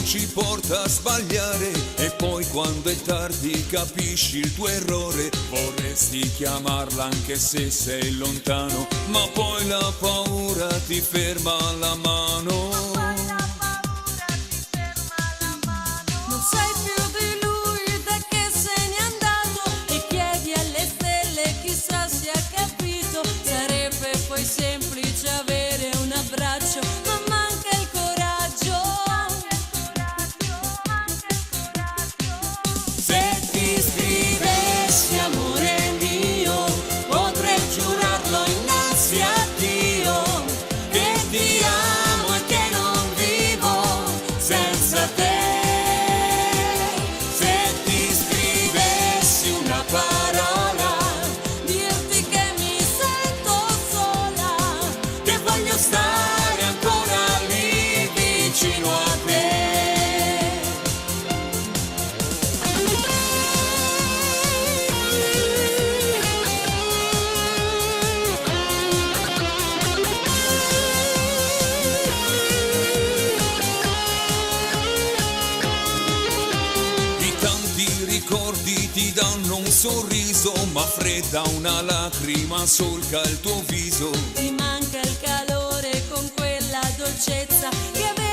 Ci porta a sbagliare e poi quando è tardi capisci il tuo errore. Vorresti chiamarla anche se sei lontano, ma poi la paura ti ferma la mano. Non sai più di lui da che se n'è andato e chiedi alle stelle chissà se ha capito. Sarebbe poi semplice avere un abbraccio, ma manca il coraggio. Ti danno un sorriso, ma fredda una lacrima solca il tuo viso. Ti manca il calore con quella dolcezza che avevi